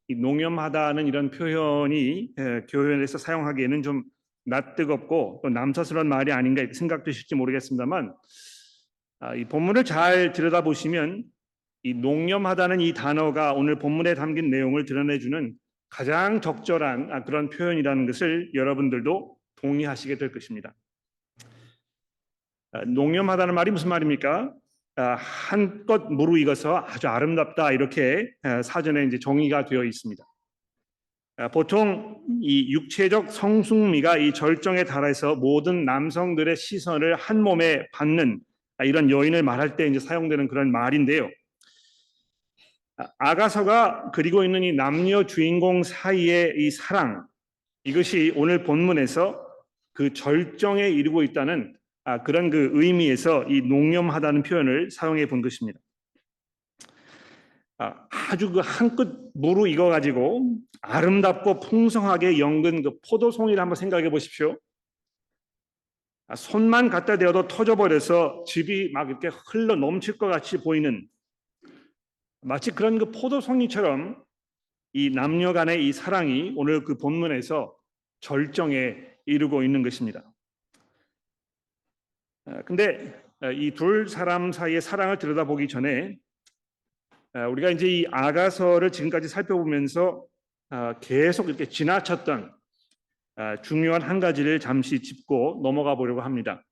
이 농염하다는 이런 표현이 교회에서 사용하기에는 좀 낯뜨겁고 또 남사스러운 말이 아닌가 이렇게 생각되실지 모르겠습니다만, 이 본문을 잘 들여다보시면 이 농염하다는 이 단어가 오늘 본문에 담긴 내용을 드러내주는 가장 적절한 그런 표현이라는 것을 여러분들도 동의하시게 될 것입니다. 농염하다는 말이 무슨 말입니까? 한껏 무르익어서 아주 아름답다, 이렇게 사전에 이제 정의가 되어 있습니다. 보통 이 육체적 성숙미가 이 절정에 달해서 모든 남성들의 시선을 한 몸에 받는 이런 여인을 말할 때 이제 사용되는 그런 말인데요. 아가서가 그리고 있는 이 남녀 주인공 사이의 이 사랑, 이것이 오늘 본문에서 그 절정에 이르고 있다는 그런 그 의미에서 이 농염하다는 표현을 사용해 본 것입니다. 아주 그 한껏 무르익어 가지고 아름답고 풍성하게 연근 그 포도송이를 한번 생각해 보십시오. 손만 갖다 대어도 터져버려서 집이 막 이렇게 흘러 넘칠 것 같이 보이는, 마치 그런 그 포도송이처럼 이 남녀 간의 이 사랑이 오늘 그 본문에서 절정에 이르고 있는 것입니다. 근데 이 두 사람 사이의 사랑을 들여다보기 전에 우리가 이제 이 아가서를 지금까지 살펴보면서 계속 이렇게 지나쳤던 중요한 한 가지를 잠시 짚고 넘어가 보려고 합니다.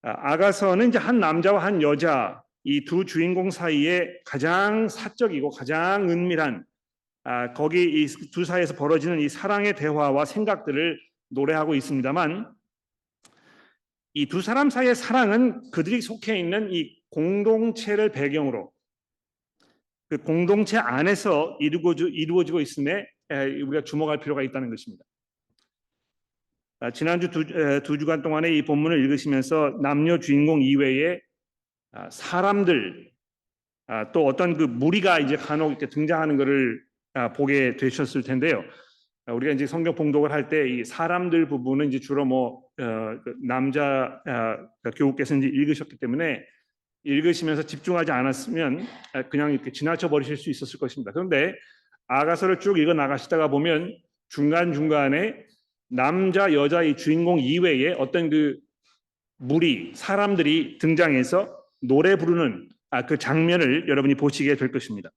아가서는 이제 한 남자와 한 여자, 이 두 주인공 사이에 가장 사적이고 가장 은밀한 거기 이 두 사이에서 벌어지는 이 사랑의 대화와 생각들을 노래하고 있습니다만, 이 두 사람 사이의 사랑은 그들이 속해 있는 이 공동체를 배경으로 그 공동체 안에서 이루어지고 있음에 우리가 주목할 필요가 있다는 것입니다. 지난주 두 주간 동안에 이 본문을 읽으시면서 남녀 주인공 이외에 사람들, 또 어떤 그 무리가 이제 간혹 이렇게 등장하는 것을 보게 되셨을 텐데요. 우리가 이제 성경 봉독을 할 때 이 사람들 부분은 이제 주로 남자 교우께서 이제 읽으셨기 때문에 읽으시면서 집중하지 않았으면 그냥 이렇게 지나쳐 버리실 수 있었을 것입니다. 그런데 아가서를 쭉 읽어 나가시다가 보면 중간 중간에 남자 여자 이 주인공 이외에 어떤 그 무리 사람들이 등장해서 노래 부르는 그 장면을 여러분이 보시게 될 것입니다.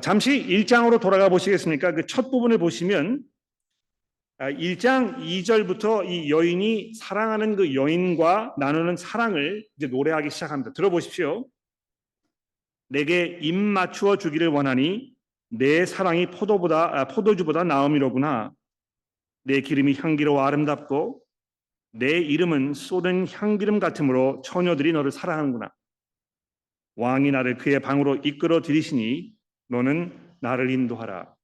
잠시 1장으로 돌아가 보시겠습니까? 그 첫 부분을 보시면 1장 2절부터 이 여인이 사랑하는 그 여인과 나누는 사랑을 이제 노래하기 시작합니다. 들어보십시오. 내게 입 맞추어 주기를 원하니 내 사랑이 포도주보다 나음이로구나. 내 기름이 향기로워 아름답고 내 이름은 쏟은 향기름 같으므로 처녀들이 너를 사랑하는구나. 왕이 나를 그의 방으로 이끌어 들이시니 너는 나를 인도하라.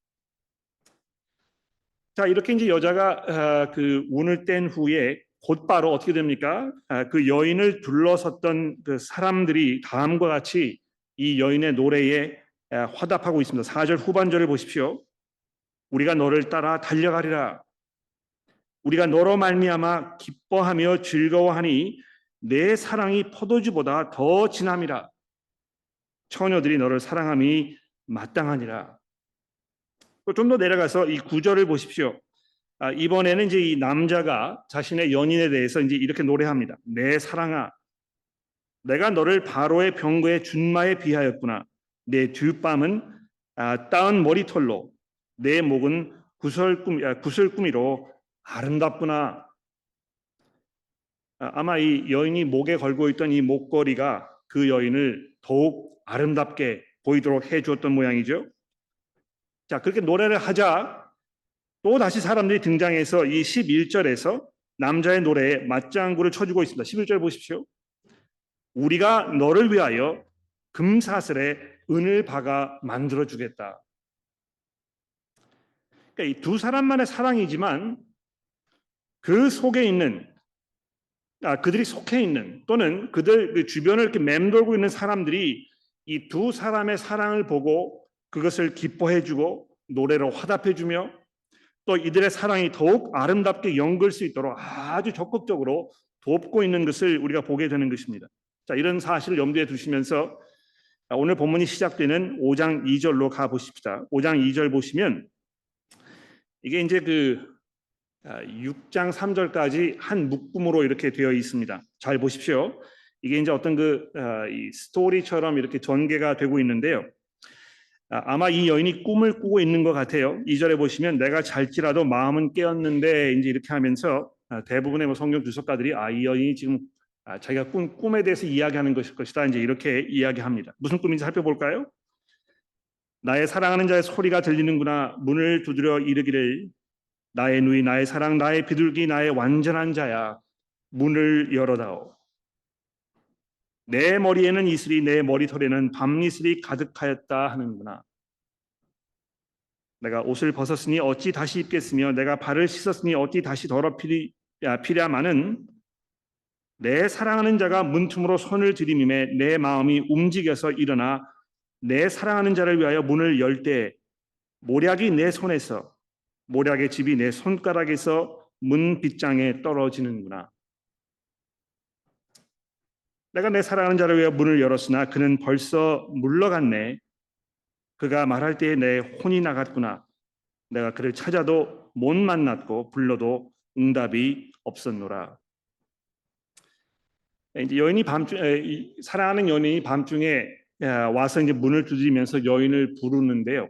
자, 이렇게 이제 여자가 그 운을 뗀 후에 곧바로 어떻게 됩니까? 그 여인을 둘러섰던 그 사람들이 다음과 같이 이 여인의 노래에 화답하고 있습니다. 4절 후반절을 보십시오. 우리가 너를 따라 달려가리라. 우리가 너로 말미암아 기뻐하며 즐거워하니 내 사랑이 포도주보다 더 진함이라. 처녀들이 너를 사랑함이 마땅하니라. 좀 더 내려가서 이 9절을 보십시오. 이번에는 이제 이 남자가 자신의 연인에 대해서 이제 이렇게 노래합니다. 내 사랑아, 내가 너를 바로의 병거의 준마에 비하였구나. 내 뒷밤은 따은 머리털로, 내 목은 구슬꾸미로 아름답구나. 아마 이 여인이 목에 걸고 있던 이 목걸이가 그 여인을 더욱 아름답게 보이도록 해주었던 모양이죠. 자, 그렇게 노래를 하자 또 다시 사람들이 등장해서 이 11절에서 남자의 노래에 맞장구를 쳐주고 있습니다. 11절 보십시오. 우리가 너를 위하여 금사슬에 은을 박아 만들어 주겠다. 그러니까 이 두 사람만의 사랑이지만 그 속에 있는 그들이 속해 있는 또는 그들 그 주변을 이렇게 맴돌고 있는 사람들이 이 두 사람의 사랑을 보고 그것을 기뻐해주고 노래로 화답해주며 또 이들의 사랑이 더욱 아름답게 연글 수 있도록 아주 적극적으로 돕고 있는 것을 우리가 보게 되는 것입니다. 자, 이런 사실을 염두에 두시면서 오늘 본문이 시작되는 5장 2절로 가 보십시다. 5장 2절 보시면 이게 이제 6장 3절까지 한 묶음으로 이렇게 되어 있습니다. 잘 보십시오. 이게 이제 어떤 이 스토리처럼 이렇게 전개가 되고 있는데요. 아마 이 여인이 꿈을 꾸고 있는 것 같아요. 2절에 보시면 내가 잘지라도 마음은 깨었는데 이제 이렇게 하면서 대부분의 성경 주석가들이 이 여인이 지금 자기가 꾼 꿈에 대해서 이야기하는 것일 것이다. 이제 이렇게 이야기합니다. 무슨 꿈인지 살펴볼까요? 나의 사랑하는 자의 소리가 들리는구나. 문을 두드려 이르기를 나의 누이, 나의 사랑, 나의 비둘기, 나의 완전한 자야. 문을 열어다오. 내 머리에는 이슬이, 내 머리털에는 밤이슬이 가득하였다 하는구나. 내가 옷을 벗었으니 어찌 다시 입겠으며 내가 발을 씻었으니 어찌 다시 더럽히랴마는 내 사랑하는 자가 문틈으로 손을 들이미매 내 마음이 움직여서 일어나 내 사랑하는 자를 위하여 문을 열 때 모략이 내 손에서 모략의 집이 내 손가락에서 문 빗장에 떨어지는구나. 내가 내 사랑하는 자를 위하여 문을 열었으나 그는 벌써 물러갔네. 그가 말할 때에 내 혼이 나갔구나. 내가 그를 찾아도 못 만났고 불러도 응답이 없었노라. 이제 여인이 사랑하는 연인이 밤중에 와서 이제 문을 두드리면서 여인을 부르는데요.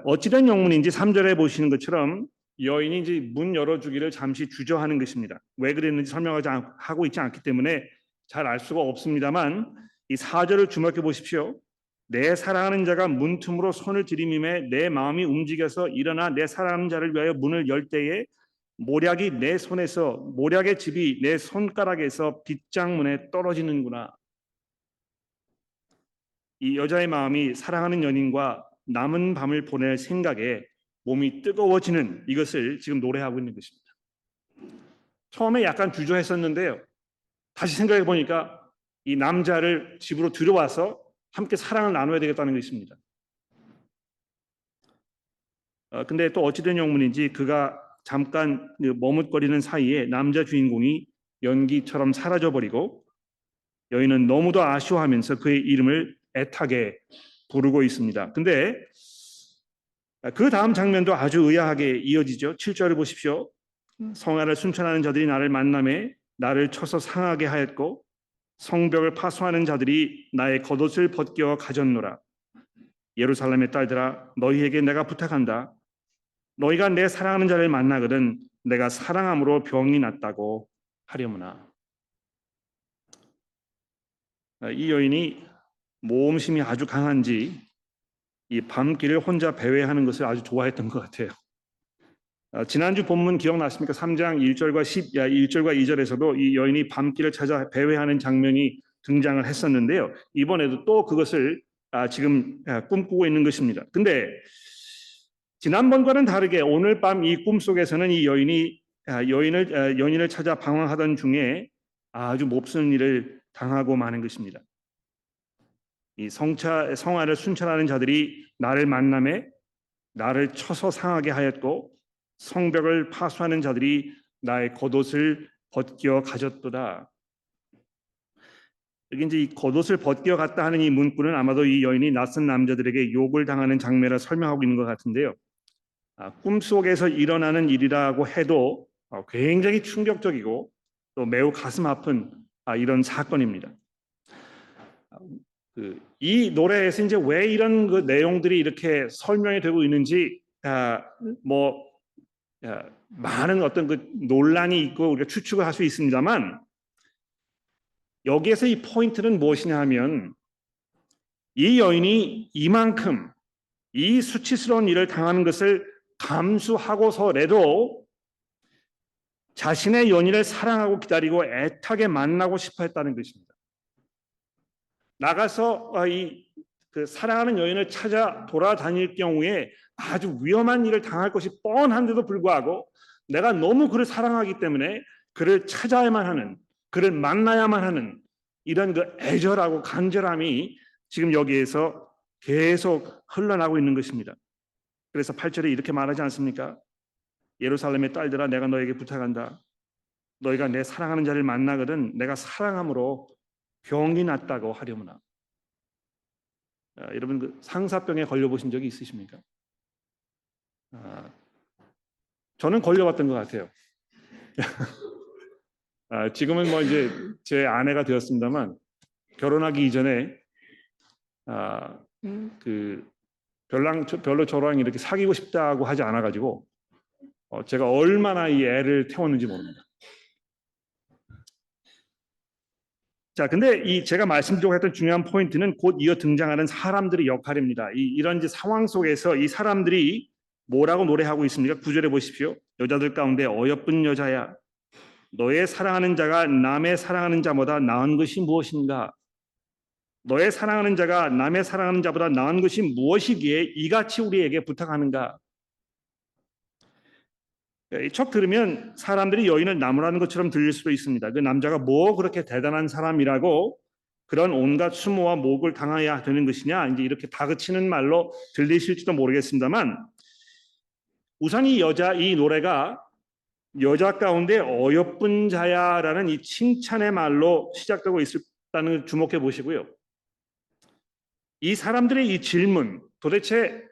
어찌된 영문인지 3절에 보시는 것처럼 여인이 이제 문 열어주기를 잠시 주저하는 것입니다. 왜 그랬는지 설명하고 있지 않기 때문에 잘 알 수가 없습니다만 이 4절을 주목해 보십시오. 내 사랑하는 자가 문틈으로 손을 들이미매 내 마음이 움직여서 일어나 내 사랑하는 자를 위하여 문을 열 때에 모략이 내 손에서 모략의 집이 내 손가락에서 빗장문에 떨어지는구나. 이 여자의 마음이 사랑하는 연인과 남은 밤을 보낼 생각에 몸이 뜨거워지는 이것을 지금 노래하고 있는 것입니다. 처음에 약간 주저했었는데요. 다시 생각해 보니까 이 남자를 집으로 들여와서 함께 사랑을 나눠야 되겠다는 것입니다. 근데 또 어찌된 영문인지 그가 잠깐 머뭇거리는 사이에 남자 주인공이 연기처럼 사라져버리고 여인은 너무도 아쉬워하면서 그의 이름을 애타게 부르고 있습니다. 근데 그 다음 장면도 아주 의아하게 이어지죠. 7절을 보십시오. 성화를 순찰하는 자들이 나를 만나매 나를 쳐서 상하게 하였고 성벽을 파수하는 자들이 나의 겉옷을 벗겨 가졌노라. 예루살렘의 딸들아 너희에게 내가 부탁한다. 너희가 내 사랑하는 자를 만나거든 내가 사랑함으로 병이 낫다고 하려무나. 이 여인이 모험심이 아주 강한지 이 밤길을 혼자 배회하는 것을 아주 좋아했던 것 같아요. 지난주 본문 기억나십니까? 3장 1절과 2절에서도 이 여인이 밤길을 찾아 배회하는 장면이 등장을 했었는데요. 이번에도 또 그것을 지금 꿈꾸고 있는 것입니다. 근데 지난번과는 다르게 오늘 밤 이 꿈속에서는 이 여인이 연인을 찾아 방황하던 중에 아주 몹쓸 일을 당하고 마는 것입니다. 이 성화를 순찰하는 자들이 나를 만나매 나를 쳐서 상하게 하였고 성벽을 파수하는 자들이 나의 겉옷을 벗겨 가졌도다. 여기 이제 이 겉옷을 벗겨 갔다 하는 이 문구는 아마도 이 여인이 낯선 남자들에게 욕을 당하는 장면을 설명하고 있는 것 같은데요. 꿈속에서 일어나는 일이라고 해도 굉장히 충격적이고 또 매우 가슴 아픈 이런 사건입니다. 이 노래에서 이제 왜 이런 그 내용들이 이렇게 설명이 되고 있는지 뭐 많은 어떤 그 논란이 있고 우리가 추측을 할 수 있습니다만 여기에서 이 포인트는 무엇이냐 하면 이 여인이 이만큼 이 수치스러운 일을 당하는 것을 감수하고서라도 자신의 연인을 사랑하고 기다리고 애타게 만나고 싶어 했다는 것입니다. 나가서 그 사랑하는 여인을 찾아 돌아다닐 경우에 아주 위험한 일을 당할 것이 뻔한데도 불구하고 내가 너무 그를 사랑하기 때문에 그를 찾아야만 하는, 그를 만나야만 하는 이런 그 애절하고 간절함이 지금 여기에서 계속 흘러나오고 있는 것입니다. 그래서 8절에 이렇게 말하지 않습니까? 예루살렘의 딸들아 내가 너에게 부탁한다. 너희가 내 사랑하는 자를 만나거든 내가 사랑함으로 병이 낫다고 하려무나. 여러분 그 상사병에 걸려보신 적이 있으십니까? 저는 걸려봤던 것 같아요. 지금은 뭐 이제 제 아내가 되었습니다만 결혼하기 이전에 그 별로 저랑 이렇게 사귀고 싶다고 하지 않아가지고 제가 얼마나 이 애를 태웠는지 모릅니다. 자, 근데 이 제가 말씀드리려고 했던 중요한 포인트는 곧 이어 등장하는 사람들의 역할입니다. 이런 이제 상황 속에서 이 사람들이 뭐라고 노래하고 있습니까? 9절에 보십시오. 여자들 가운데 어여쁜 여자야, 너의 사랑하는 자가 남의 사랑하는 자보다 나은 것이 무엇인가? 너의 사랑하는 자가 남의 사랑하는 자보다 나은 것이 무엇이기에 이같이 우리에게 부탁하는가? 척 들으면 사람들이 여인을 나무라는 것처럼 들릴 수도 있습니다. 그 남자가 뭐 그렇게 대단한 사람이라고 그런 온갖 수모와 모욕을 당해야 되는 것이냐, 이제 이렇게 다그치는 말로 들리실지도 모르겠습니다만, 우선 이 노래가 여자 가운데 어여쁜 자야라는 이 칭찬의 말로 시작되고 있다는 걸 주목해 보시고요. 이 사람들의 이 질문, 도대체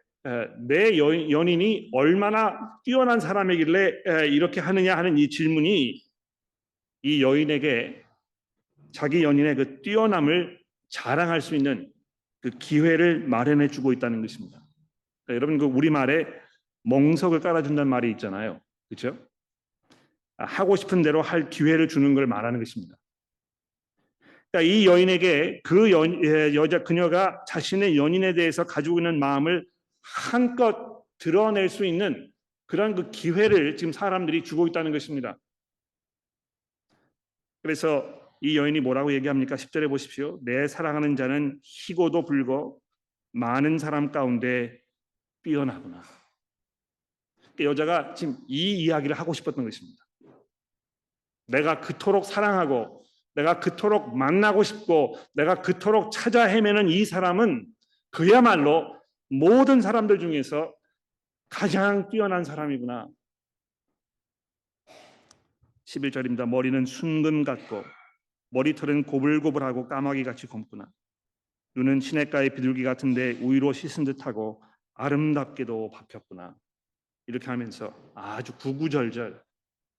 내 연인이 얼마나 뛰어난 사람이길래 이렇게 하느냐 하는 이 질문이 이 여인에게 자기 연인의 그 뛰어남을 자랑할 수 있는 그 기회를 마련해 주고 있다는 것입니다. 그러니까 여러분 그 우리말에 멍석을 깔아준다는 말이 있잖아요. 그렇죠? 하고 싶은 대로 할 기회를 주는 걸 말하는 것입니다. 그러니까 이 여인에게 그녀가 자신의 연인에 대해서 가지고 있는 마음을 한껏 드러낼 수 있는 그런 그 기회를 지금 사람들이 주고 있다는 것입니다. 그래서 이 여인이 뭐라고 얘기합니까? 10절에 보십시오. 내 사랑하는 자는 희고도 불고 많은 사람 가운데 뛰어나구나. 여자가 지금 이 이야기를 하고 싶었던 것입니다. 내가 그토록 사랑하고 내가 그토록 만나고 싶고 내가 그토록 찾아 헤매는 이 사람은 그야말로 모든 사람들 중에서 가장 뛰어난 사람이구나. 11절입니다. 머리는 순금 같고 머리털은 고불고불하고 까마귀같이 검구나. 눈은 시냇가의 비둘기 같은데 우유로 씻은 듯하고 아름답게도 밟혔구나. 이렇게 하면서 아주 구구절절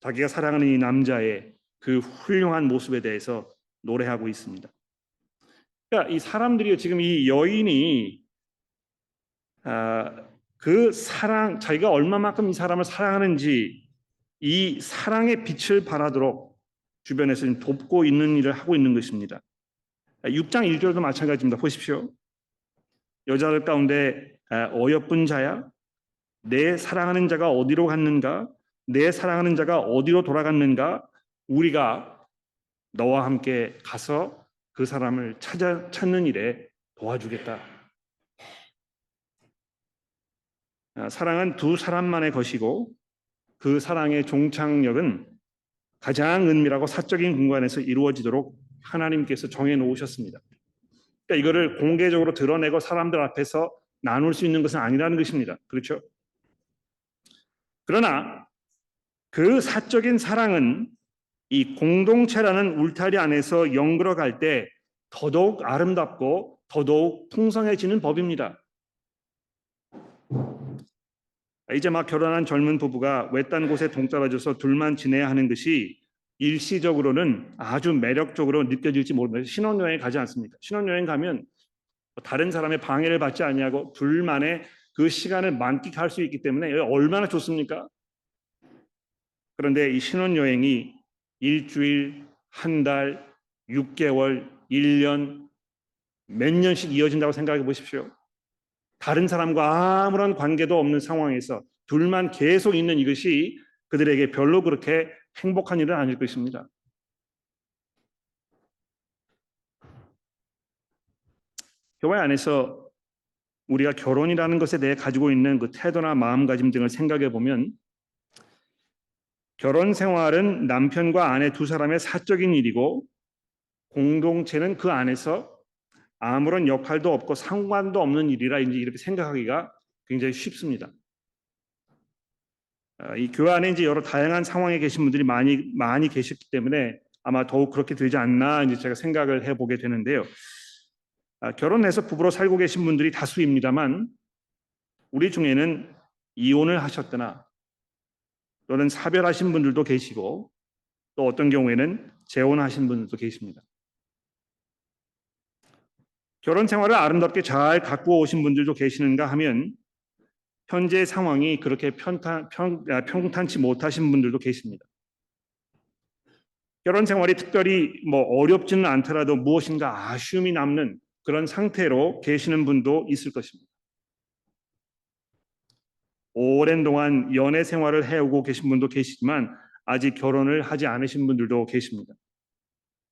자기가 사랑하는 이 남자의 그 훌륭한 모습에 대해서 노래하고 있습니다. 그러니까 이 사람들이 지금 이 여인이 그 사랑, 자기가 얼마만큼 이 사람을 사랑하는지 이 사랑의 빛을 발하도록 주변에서 돕고 있는 일을 하고 있는 것입니다. 6장 1절도 마찬가지입니다. 보십시오. 여자들 가운데 어여쁜 자야, 내 사랑하는 자가 어디로 갔는가? 내 사랑하는 자가 어디로 돌아갔는가? 우리가 너와 함께 가서 그 사람을 찾는 일에 도와주겠다. 사랑은 두 사람만의 것이고 그 사랑의 종착역은 가장 은밀하고 사적인 공간에서 이루어지도록 하나님께서 정해 놓으셨습니다. 그러니까 이거를 공개적으로 드러내고 사람들 앞에서 나눌 수 있는 것은 아니라는 것입니다. 그렇죠? 그러나 그 사적인 사랑은 이 공동체라는 울타리 안에서 연결어갈 때 더더욱 아름답고 더더욱 풍성해지는 법입니다. 이제 막 결혼한 젊은 부부가 외딴 곳에 동떨어져서 둘만 지내야 하는 것이 일시적으로는 아주 매력적으로 느껴질지 모릅니다. 신혼여행 가지 않습니까? 신혼여행 가면 다른 사람의 방해를 받지 아니하고 둘만의 그 시간을 만끽할 수 있기 때문에 얼마나 좋습니까? 그런데 이 신혼여행이 일주일, 한 달, 6개월, 1년, 몇 년씩 이어진다고 생각해 보십시오. 다른 사람과 아무런 관계도 없는 상황에서 둘만 계속 있는 이것이 그들에게 별로 그렇게 행복한 일은 아닐 것입니다. 교회 안에서 우리가 결혼이라는 것에 대해 가지고 있는 그 태도나 마음가짐 등을 생각해 보면 결혼 생활은 남편과 아내 두 사람의 사적인 일이고 공동체는 그 안에서 아무런 역할도 없고 상관도 없는 일이라 이제 이렇게 생각하기가 굉장히 쉽습니다. 이 교회 안에 이제 여러 다양한 상황에 계신 분들이 많이 계셨기 때문에 아마 더욱 그렇게 되지 않나 이제 제가 생각을 해보게 되는데요. 결혼해서 부부로 살고 계신 분들이 다수입니다만 우리 중에는 이혼을 하셨거나 또는 사별하신 분들도 계시고 또 어떤 경우에는 재혼하신 분들도 계십니다. 결혼 생활을 아름답게 잘 갖고 오신 분들도 계시는가 하면 현재 상황이 그렇게 평탄치 못하신 분들도 계십니다. 결혼 생활이 특별히 어렵지는 않더라도 무엇인가 아쉬움이 남는 그런 상태로 계시는 분도 있을 것입니다. 오랜 동안 연애 생활을 해오고 계신 분도 계시지만 아직 결혼을 하지 않으신 분들도 계십니다.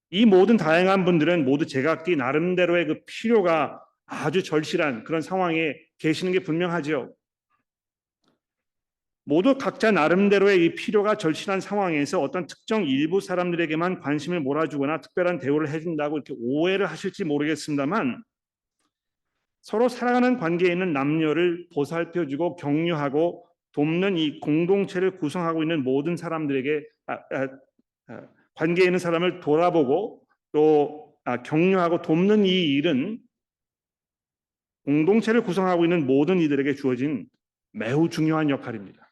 이 모든 다양한 분들은 모두 제각기 나름대로의 그 필요가 아주 절실한 그런 상황에 계시는 게 분명하죠. 모두 각자 나름대로의 이 필요가 절실한 상황에서 어떤 특정 일부 사람들에게만 관심을 몰아주거나 특별한 대우를 해준다고 이렇게 오해를 하실지 모르겠습니다만 서로 사랑하는 관계에 있는 남녀를 보살펴주고 격려하고 돕는 이 공동체를 구성하고 있는 모든 사람들에게 관계에 있는 사람을 돌아보고 또 격려하고 돕는 이 일은 공동체를 구성하고 있는 모든 이들에게 주어진 매우 중요한 역할입니다.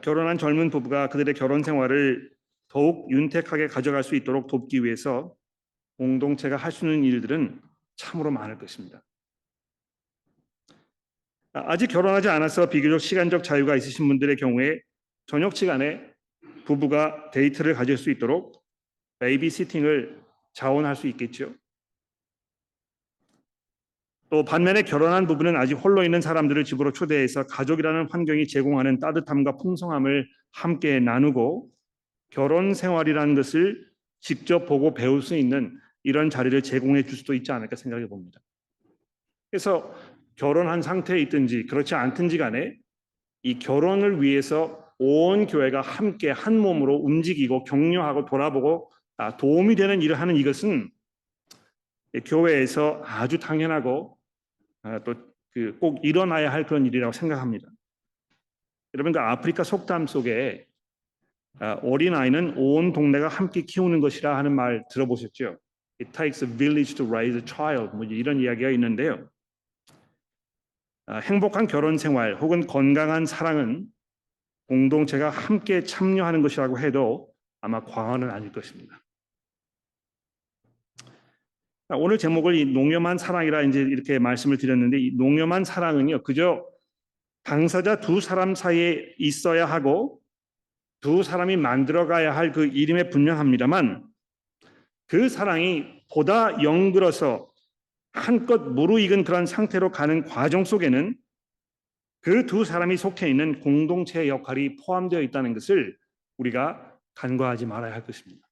결혼한 젊은 부부가 그들의 결혼 생활을 더욱 윤택하게 가져갈 수 있도록 돕기 위해서 공동체가 할 수 있는 일들은 참으로 많을 것입니다. 아직 결혼하지 않아서 비교적 시간적 자유가 있으신 분들의 경우에 저녁 시간에 부부가 데이트를 가질 수 있도록 베이비시팅을 자원할 수 있겠죠. 또 반면에 결혼한 부부는 아직 홀로 있는 사람들을 집으로 초대해서 가족이라는 환경이 제공하는 따뜻함과 풍성함을 함께 나누고 결혼 생활이라는 것을 직접 보고 배울 수 있는 이런 자리를 제공해 줄 수도 있지 않을까 생각해 봅니다. 그래서 결혼한 상태에 있든지 그렇지 않든지 간에 이 결혼을 위해서 온 교회가 함께 한 몸으로 움직이고 격려하고 돌아보고 도움이 되는 일을 하는 이것은 교회에서 아주 당연하고 또 꼭 일어나야 할 그런 일이라고 생각합니다. 여러분 그 아프리카 속담 속에 어린아이는 온 동네가 함께 키우는 것이라 하는 말 들어보셨죠? It takes a village to raise a child. 이런 이야기가 있는데요. 행복한 결혼 생활 혹은 건강한 사랑은 공동체가 함께 참여하는 것이라고 해도 아마 과언은 아닐 것입니다. 오늘 제목을 이 농염한 사랑이라 이제 이렇게 말씀을 드렸는데 이 농염한 사랑은요 그저 당사자 두 사람 사이에 있어야 하고 두 사람이 만들어가야 할 그 이름에 분명합니다만 그 사랑이 보다 영글어서 한껏 무르익은 그런 상태로 가는 과정 속에는 그 두 사람이 속해 있는 공동체의 역할이 포함되어 있다는 것을 우리가 간과하지 말아야 할 것입니다.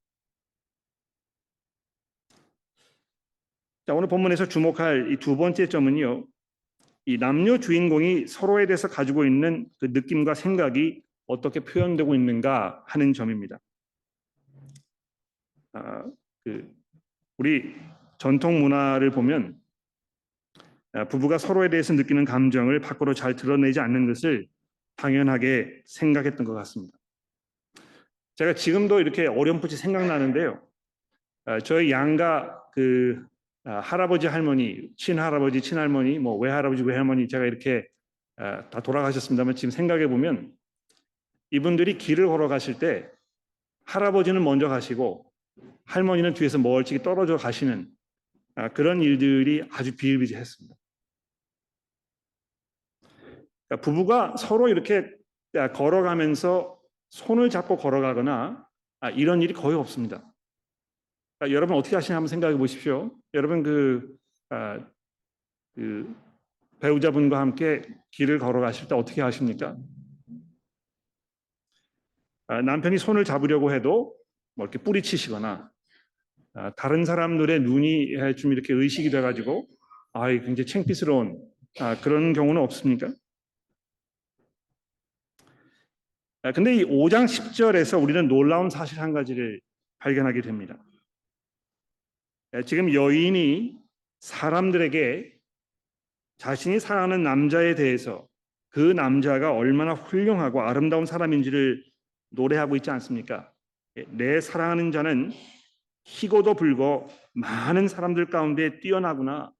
자, 오늘 본문에서 주목할 이 두 번째 점은요. 이 남녀 주인공이 서로에 대해서 가지고 있는 그 느낌과 생각이 어떻게 표현되고 있는가 하는 점입니다. 우리 전통 문화를 보면 부부가 서로에 대해서 느끼는 감정을 밖으로 잘 드러내지 않는 것을 당연하게 생각했던 것 같습니다. 제가 지금도 이렇게 어렴풋이 생각나는데요. 저희 양가 그 할아버지 할머니, 친할아버지 친할머니, 외할아버지 외할머니 제가 이렇게 다 돌아가셨습니다만 지금 생각해 보면 이분들이 길을 걸어가실 때 할아버지는 먼저 가시고 할머니는 뒤에서 멀찍이 떨어져 가시는 그런 일들이 아주 비일비재했습니다. 그러니까 부부가 서로 이렇게 걸어가면서 손을 잡고 걸어가거나 이런 일이 거의 없습니다. 여러분 어떻게 하시나 한번 생각해 보십시오. 여러분 아, 그 배우자분과 함께 길을 걸어가실 때 어떻게 하십니까? 남편이 손을 잡으려고 해도 뭐 이렇게 뿌리치시거나 다른 사람들의 눈이 좀 이렇게 의식이 돼가지고 굉장히 창피스러운 그런 경우는 없습니까? 근데 이 5장 10절에서 우리는 놀라운 사실 한 가지를 발견하게 됩니다. 지금 여인이 사람들에게 자신이 사랑하는 남자에 대해서 그 남자가 얼마나 훌륭하고 아름다운 사람인지를 노래하고 있지 않습니까? 내 사랑하는 자는 희고도 불고 많은 사람들 가운데 뛰어나구나.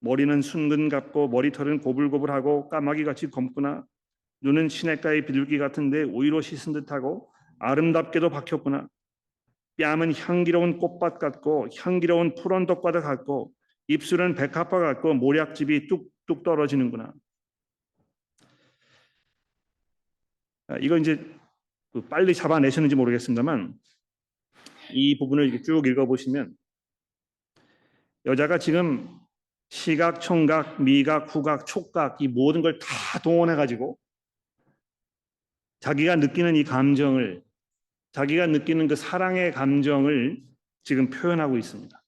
머리는 순근 같고 머리털은 고불고불하고 까마귀같이 검구나. 눈은 시냇가의 비둘기 같은데 오이로 씻은 듯하고 아름답게도 박혔구나. 뺨은 향기로운 꽃밭 같고 향기로운 푸른 덕과도 같고 입술은 백합화 같고 모략즙이 뚝뚝 떨어지는구나. 이거 이제 빨리 잡아내셨는지 모르겠습니다만 이 부분을 이렇게 쭉 읽어보시면 여자가 지금 시각, 청각, 미각, 후각, 촉각 이 모든 걸 다 동원해가지고 자기가 느끼는 이 감정을 자기가 느끼는 그 사랑의 감정을 지금 표현하고 있습니다.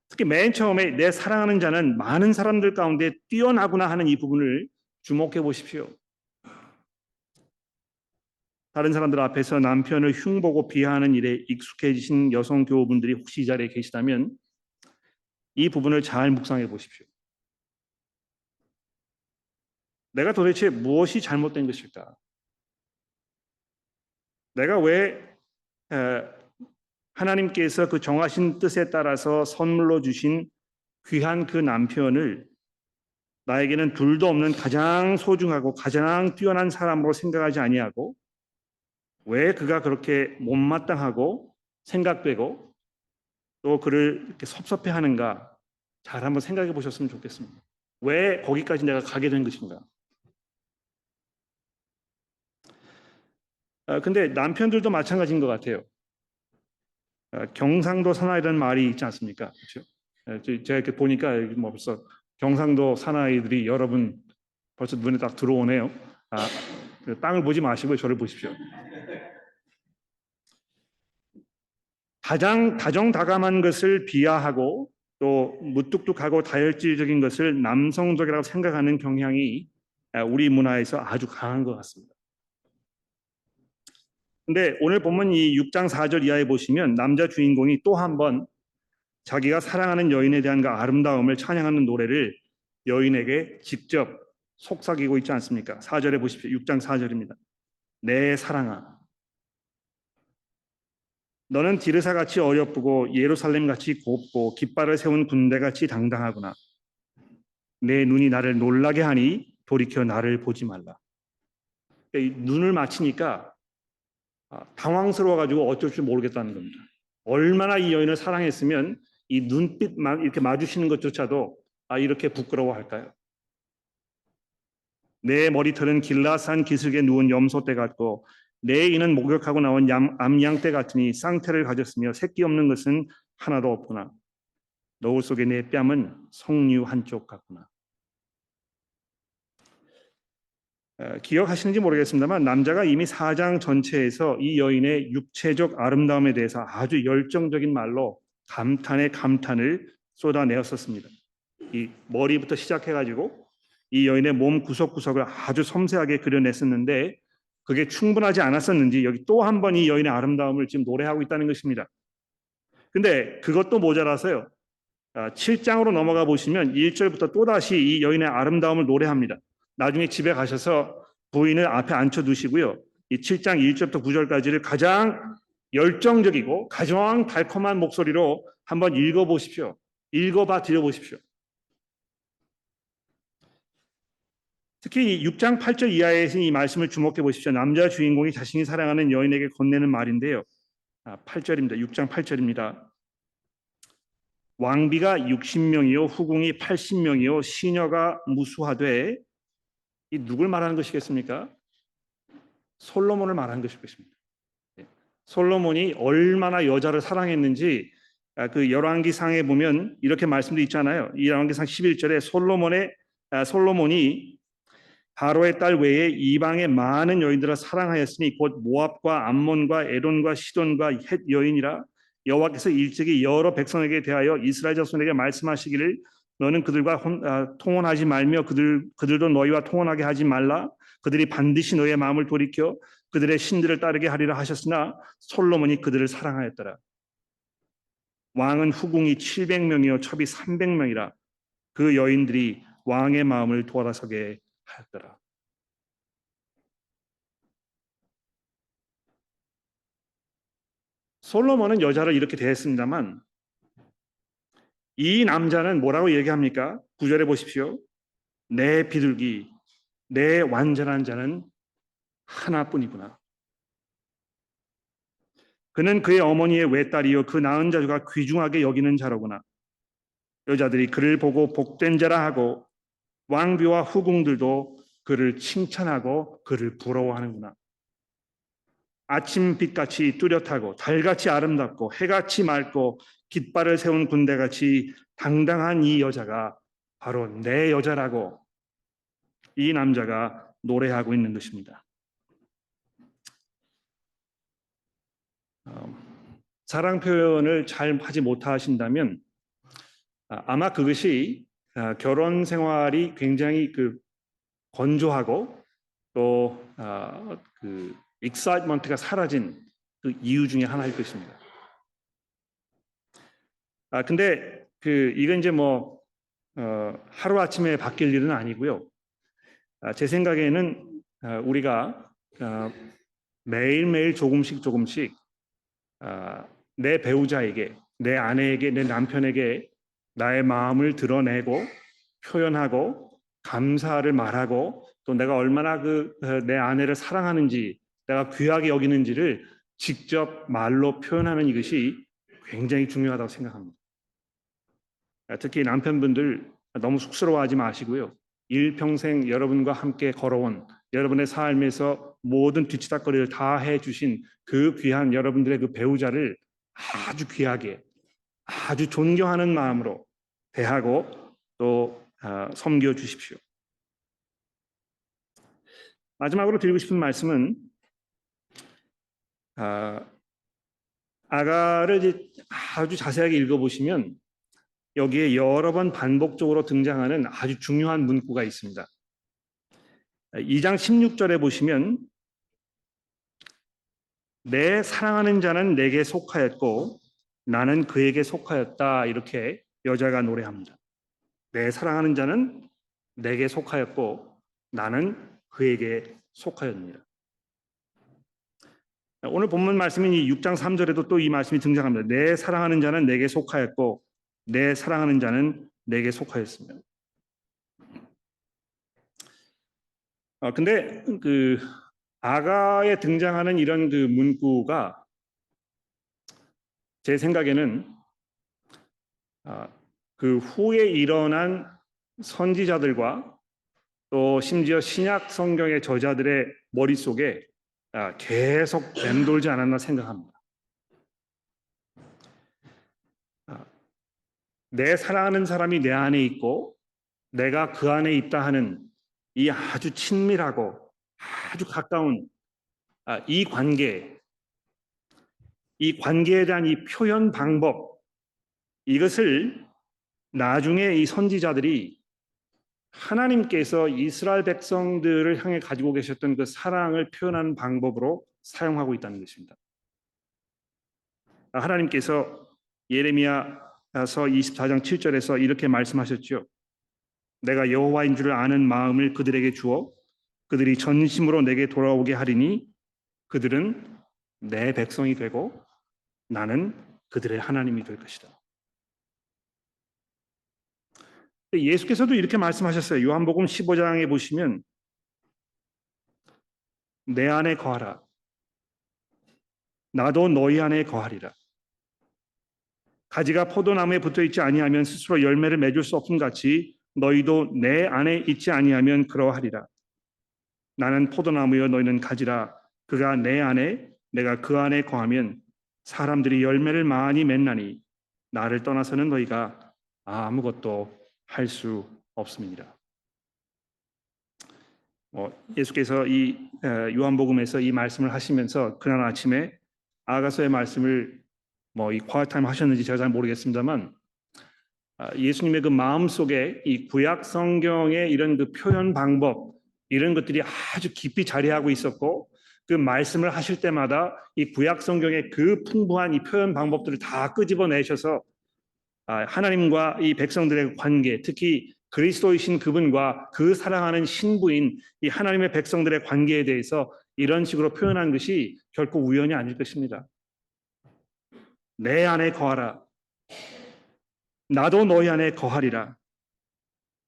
특히 맨 처음에 내 사랑하는 자는 많은 사람들 가운데 뛰어나구나 하는 이 부분을 주목해 보십시오. 다른 사람들 앞에서 남편을 흉보고 비하하는 일에 익숙해지신 여성 교우분들이 혹시 이 자리에 계시다면 이 부분을 잘 묵상해 보십시오. 내가 도대체 무엇이 잘못된 것일까? 내가 왜 하나님께서 그 정하신 뜻에 따라서 선물로 주신 귀한 그 남편을 나에게는 둘도 없는 가장 소중하고 가장 뛰어난 사람으로 생각하지 아니하고 왜 그가 그렇게 못마땅하고 생각되고 또 그를 이렇게 섭섭해하는가 잘 한번 생각해 보셨으면 좋겠습니다. 왜 거기까지 내가 가게 된 것인가? 근데 남편들도 마찬가지인 것 같아요. 경상도 사나이라는 말이 있지 않습니까? 그렇죠? 제가 이렇게 보니까 뭐 벌써 경상도 사나이들이 여러분 벌써 눈에 딱 들어오네요. 땅을 보지 마시고 저를 보십시오. 가장 다정다감한 것을 비하하고 또 무뚝뚝하고 다혈질적인 것을 남성적이라고 생각하는 경향이 우리 문화에서 아주 강한 것 같습니다. 근데 오늘 보면 이 6장 4절 이하에 보시면 남자 주인공이 또 한 번 자기가 사랑하는 여인에 대한 그 아름다움을 찬양하는 노래를 여인에게 직접 속삭이고 있지 않습니까? 4절에 보십시오. 6장 4절입니다. 내 사랑아 너는 디르사같이 어여쁘고 예루살렘같이 곱고 깃발을 세운 군대같이 당당하구나. 내 눈이 나를 놀라게 하니 돌이켜 나를 보지 말라. 눈을 맞히니까 당황스러워가지고 어쩔 줄 모르겠다는 겁니다. 얼마나 이 여인을 사랑했으면 이 눈빛만 이렇게 마주치는 것조차도 이렇게 부끄러워할까요? 내 머리털은 길라산 기슭에 누운 염소떼 같고 내 이는 목욕하고 나온 암양떼 같으니 쌍태를 가졌으며 새끼 없는 것은 하나도 없구나. 노을 속에 내 뺨은 석류 한쪽 같구나. 기억하시는지 모르겠습니다만 남자가 이미 4장 전체에서 이 여인의 육체적 아름다움에 대해서 아주 열정적인 말로 감탄의 감탄을 쏟아내었었습니다. 이 머리부터 시작해가지고 이 여인의 몸 구석구석을 아주 섬세하게 그려냈었는데 그게 충분하지 않았었는지 여기 또 한 번 이 여인의 아름다움을 지금 노래하고 있다는 것입니다. 근데 그것도 모자라서요. 7장으로 넘어가 보시면 1절부터 또다시 이 여인의 아름다움을 노래합니다. 나중에 집에 가셔서 부인을 앞에 앉혀두시고요. 이 7장 1절부터 9절까지를 가장 열정적이고 가장 달콤한 목소리로 한번 읽어보십시오. 읽어봐 드려보십시오. 특히 6장 8절 이하에 이 말씀을 주목해 보십시오. 남자 주인공이 자신이 사랑하는 여인에게 건네는 말인데요. 8절입니다. 6장 8절입니다. 왕비가 60명이요 후궁이 80명이요 시녀가 무수하되, 이 누굴 말하는 것이겠습니까? 솔로몬을 말하는 것일 것입니다. 솔로몬이 얼마나 여자를 사랑했는지 그 열왕기상에 보면 이렇게 말씀도 있잖아요. 이 열왕기상 11절에 솔로몬이 바로의 딸 외에 이방의 많은 여인들을 사랑하였으니 곧 모압과 암몬과 에론과 시돈과 헷 여인이라. 여호와께서 일찍이 여러 백성에게 대하여 이스라엘 자손에게 말씀하시기를 너는 그들과 통혼하지 말며 그들도 너희와 통혼하게 하지 말라. 그들이 반드시 너희의 마음을 돌이켜 그들의 신들을 따르게 하리라 하셨으나 솔로몬이 그들을 사랑하였더라. 왕은 후궁이 700명이요 첩이 300명이라. 그 여인들이 왕의 마음을 돌아서게 하였더라. 솔로몬은 여자를 이렇게 대했습니다만 이 남자는 뭐라고 얘기합니까? 9절에 보십시오. 내 비둘기, 내 완전한 자는 하나뿐이구나. 그는 그의 어머니의 외딸이요 그 낳은 자가 귀중하게 여기는 자로구나. 여자들이 그를 보고 복된 자라 하고 왕비와 후궁들도 그를 칭찬하고 그를 부러워하는구나. 아침빛같이 뚜렷하고 달같이 아름답고 해같이 맑고 깃발을 세운 군대같이 당당한 이 여자가 바로 내 여자라고 이 남자가 노래하고 있는 것입니다. 사랑 표현을 잘 하지 못하신다면 아마 그것이 결혼 생활이 굉장히 건조하고 또 익사이트먼트가 사라진 그 이유 중에 하나일 것입니다. 근데 이건 이제 하루 아침에 바뀔 일은 아니고요. 제 생각에는 우리가 매일매일 조금씩 내 배우자에게, 내 아내에게, 내 남편에게 나의 마음을 드러내고 표현하고 감사를 말하고 또 내가 얼마나 내 아내를 사랑하는지, 내가 귀하게 여기는지를 직접 말로 표현하는 이것이 굉장히 중요하다고 생각합니다. 특히 남편분들 너무 쑥스러워하지 마시고요. 일평생 여러분과 함께 걸어온 여러분의 삶에서 모든 뒤치다거리를 다 해주신 그 귀한 여러분들의 그 배우자를 아주 귀하게 아주 존경하는 마음으로 대하고 또 섬겨 주십시오. 마지막으로 드리고 싶은 말씀은 아가를 아주 자세하게 읽어보시면 여기에 여러 번 반복적으로 등장하는 아주 중요한 문구가 있습니다. 2장 16절에 보시면 내 사랑하는 자는 내게 속하였고 나는 그에게 속하였다, 이렇게 여자가 노래합니다. 내 사랑하는 자는 내게 속하였고 나는 그에게 속하였느니라. 오늘 본문 말씀인 이 6장 3절에도 또 이 말씀이 등장합니다. 내 사랑하는 자는 내게 속하였고 내 사랑하는 자는 내게 속하였습니다. 근데 아가에 등장하는 이런 문구가 제 생각에는 그 후에 일어난 선지자들과 또 심지어 신약 성경의 저자들의 머릿속에 계속 맴돌지 않았나 생각합니다. 내 사랑하는 사람이 내 안에 있고 내가 그 안에 있다 하는 이 아주 친밀하고 아주 가까운 이 관계에 대한 이 표현 방법, 이것을 나중에 이 선지자들이 하나님께서 이스라엘 백성들을 향해 가지고 계셨던 그 사랑을 표현하는 방법으로 사용하고 있다는 것입니다. 하나님께서 예레미야서 24장 7절에서 이렇게 말씀하셨죠. 내가 여호와인 줄을 아는 마음을 그들에게 주어 그들이 전심으로 내게 돌아오게 하리니 그들은 내 백성이 되고 나는 그들의 하나님이 될 것이다. 예수께서도 이렇게 말씀하셨어요. 요한복음 15장에 보시면 내 안에 거하라. 나도 너희 안에 거하리라. 가지가 포도나무에 붙어 있지 아니하면 스스로 열매를 맺을 수 없음 같이 너희도 내 안에 있지 아니하면 그러하리라. 나는 포도나무여 너희는 가지라. 그가 내 안에 내가 그 안에 거하면 사람들이 열매를 많이 맺나니 나를 떠나서는 너희가 아무것도 할 수 없습니다. 예수께서 이 요한복음에서 이 말씀을 하시면서 그날 아침에 아가서의 말씀을 이 콰이타임 하셨는지 제가 잘 모르겠습니다만 예수님의 그 마음 속에 이 구약 성경의 이런 그 표현 방법 이런 것들이 아주 깊이 자리하고 있었고 그 말씀을 하실 때마다 이 구약 성경의 그 풍부한 이 표현 방법들을 다 끄집어내셔서 하나님과 이 백성들의 관계, 특히 그리스도이신 그분과 그 사랑하는 신부인 이 하나님의 백성들의 관계에 대해서 이런 식으로 표현한 것이 결코 우연이 아닐 것입니다. 내 안에 거하라. 나도 너희 안에 거하리라.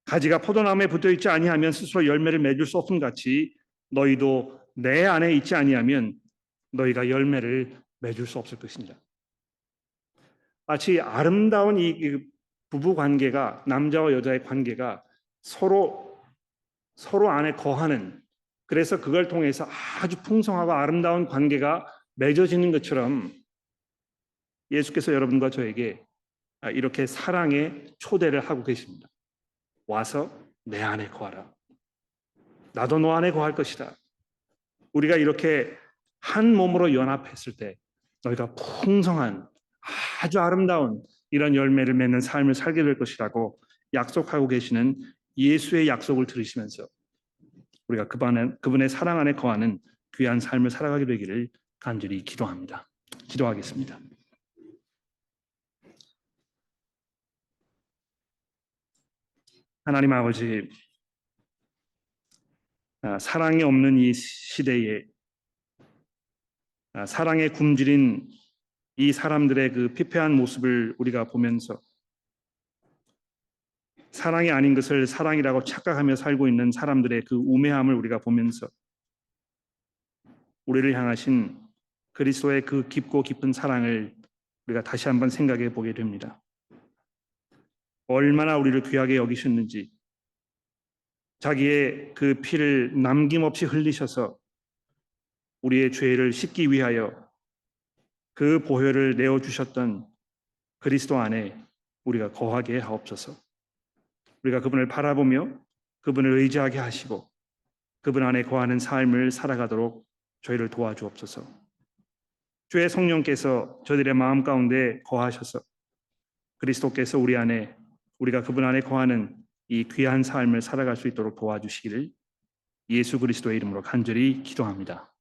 가지가 포도나무에 붙어 있지 아니하면 스스로 열매를 맺을 수 없음 같이 너희도 내 안에 있지 아니하면 너희가 열매를 맺을 수 없을 것입니다. 마치 아름다운 이 부부 관계가 남자와 여자의 관계가 서로 안에 거하는 그래서 그걸 통해서 아주 풍성하고 아름다운 관계가 맺어지는 것처럼 예수께서 여러분과 저에게 이렇게 사랑의 초대를 하고 계십니다. 와서 내 안에 거하라. 나도 너 안에 거할 것이다. 우리가 이렇게 한 몸으로 연합했을 때 너희가 풍성한 아주 아름다운 이런 열매를 맺는 삶을 살게 될 것이라고 약속하고 계시는 예수의 약속을 들으시면서 우리가 그분의 사랑 안에 거하는 귀한 삶을 살아가게 되기를 간절히 기도합니다. 기도하겠습니다. 하나님 아버지, 사랑이 없는 이 시대에 사랑에 굶주린 이 사람들의 그 피폐한 모습을 우리가 보면서 사랑이 아닌 것을 사랑이라고 착각하며 살고 있는 사람들의 그 우매함을 우리가 보면서 우리를 향하신 그리스도의 그 깊고 깊은 사랑을 우리가 다시 한번 생각해 보게 됩니다. 얼마나 우리를 귀하게 여기셨는지 자기의 그 피를 남김없이 흘리셔서 우리의 죄를 씻기 위하여 그 보혈을 내어주셨던 그리스도 안에 우리가 거하게 하옵소서. 우리가 그분을 바라보며 그분을 의지하게 하시고 그분 안에 거하는 삶을 살아가도록 저희를 도와주옵소서. 주의 성령께서 저희들의 마음 가운데 거하셔서 그리스도께서 우리 안에 우리가 그분 안에 거하는 이 귀한 삶을 살아갈 수 있도록 도와주시기를 예수 그리스도의 이름으로 간절히 기도합니다.